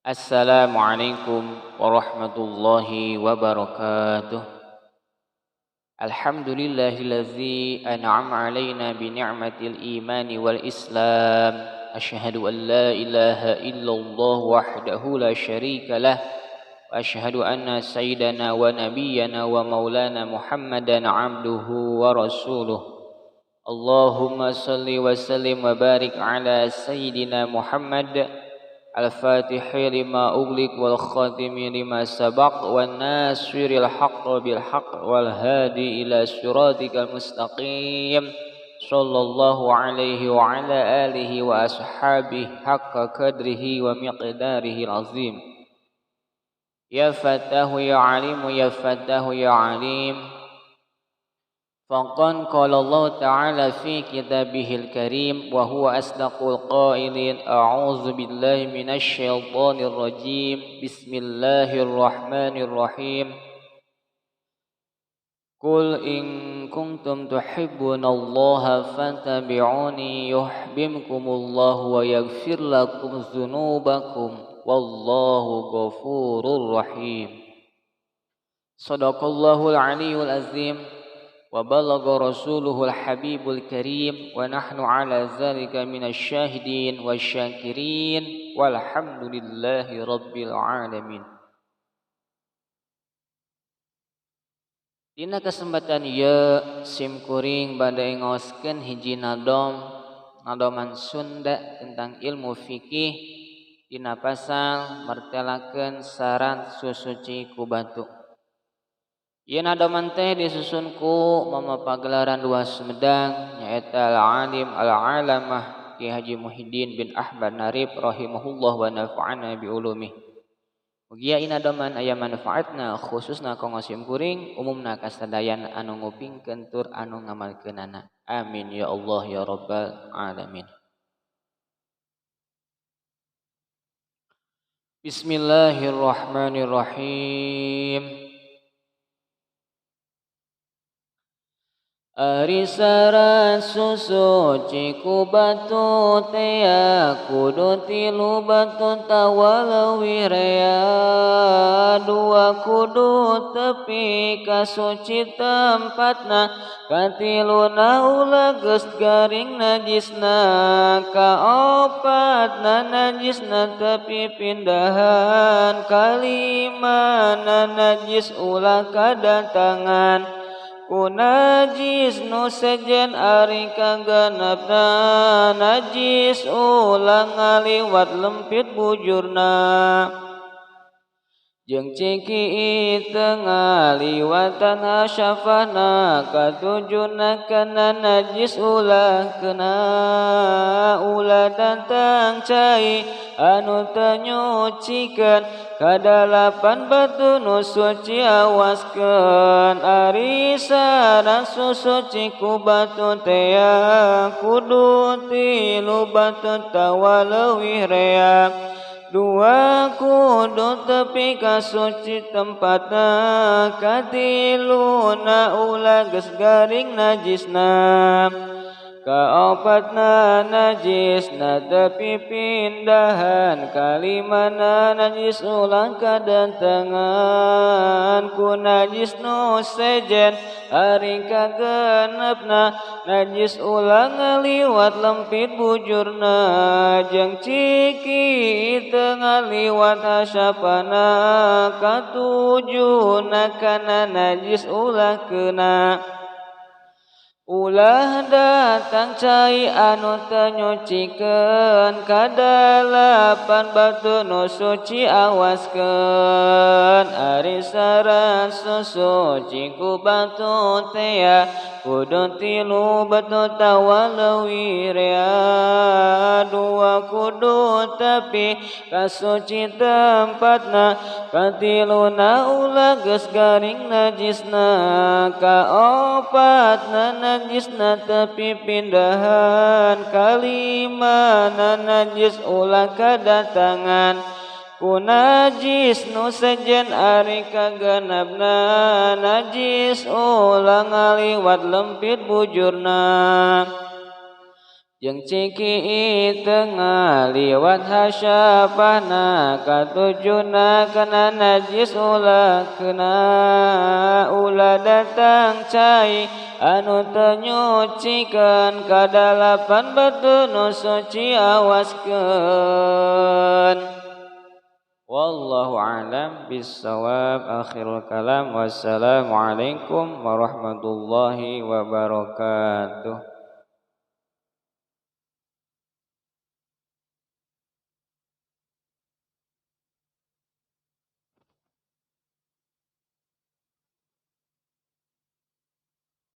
Assalamualaikum warahmatullahi wabarakatuh. Alhamdulillahillazi an'ama alaina bi ni'matil imani wal islam. Asyhadu an la ilaha illallah wahdahu la syarika lah. Wa asyhadu anna sayyidana wa nabiyyana wa maulana Muhammadan abduhu wa rasuluh. Allahumma salli wa sallim wa barik ala sayyidina Muhammad الفاتح لما أغلق والخاتم لما سبق والناصر الحق بالحق والهادي إلى صراطك المستقيم صلى الله عليه وعلى آله وأصحابه حق قدره ومقداره العظيم يا فتاه يا عليم يا فتاه يا عليم فقد قال الله تعالى في كتابه الكريم وهو أصدق القائلين أعوذ بالله من الشيطان الرجيم بسم الله الرحمن الرحيم قل إن كنتم تحبون الله فاتبعوني يحببكم الله ويغفر لكم ذنوبكم والله غفور رحيم صدق الله العلي العظيم وبلغ رسوله الحبيب الكريم ونحن على ذلك من الشاهدين والشاكرين والحمد لله رب العالمين. Dina kesempatan ieu simkuring bade ngoskeun hiji nadoman Sunda tentang ilmu fikih dina pasal martelakeun syarat susuci ku batu. Ieu nadoman teh disusun ku mamapagelaran dua Sumedang nyaeta al-alim al-alamah Ki Haji Muhyiddin bin Ahmad Narib rahimahullah wa nafa'ana bi ulumih. Mugi ieu nadoman aya manfaatna khususna kanggo simkuring umumna kasadayan anu ngupingkeun tur anu ngamalkeunana. Amin ya Allah ya rabbal alamin. Bismillahirrahmanirrahim. Ari syarat susuci ku batu tea kudu tilu batu tawalawi rea dua kudu tepi kasuci tempatna katiluna ulah geus garing najisna kaopatna najisna tepi pindahan kalimana najis ulah kadatangan ku najis nu sejen ari kaganapna najis ulang ngaliwat lempit bujurna jeung ciki teu ngaliwatan hasyafana katujuna kana najis ulah kena ulah tantang cai anu teu nyucikeun kadalapan batu nu suci awaskeun ari syarat susuci ku batu tea kudu tilu batu tawaleuwih rea dua kudu tepi kasuci tempatna katiluna ulah geus garing najisna kaopatna najisna tepi pindahan kalimana najis ulang kadatangan ku najis nu sejen ari kagenepna najis ulang ngaliwat lempit bujurna jeung ciki teu ngaliwat hasyapana katujuna kana najis ulah keuna ulah datang cai anu teu nyucikeun kadalapan batu nu suci awaskeun ari syarat susuci ku batu tea kudu tilu batu tawaleuwih rea dua kudu tepi kasuci tempatna katiluna ulah geus garing najisna kaopatna najisna tepi pindahan kalimana najis ulah kadatangan ku najis nu sejen ari kagenepna najis ulah ngaliwat lempit bujurna jeung ciki tengah liwat hasyapana katujuna kana najis ulah datang cai anu teu nyucikeun kadalapan batu nu suci awaskeun. Wallahu a'lam bissawab. Akhirul kalam. Wassalamualaikum warahmatullahi wabarakatuh.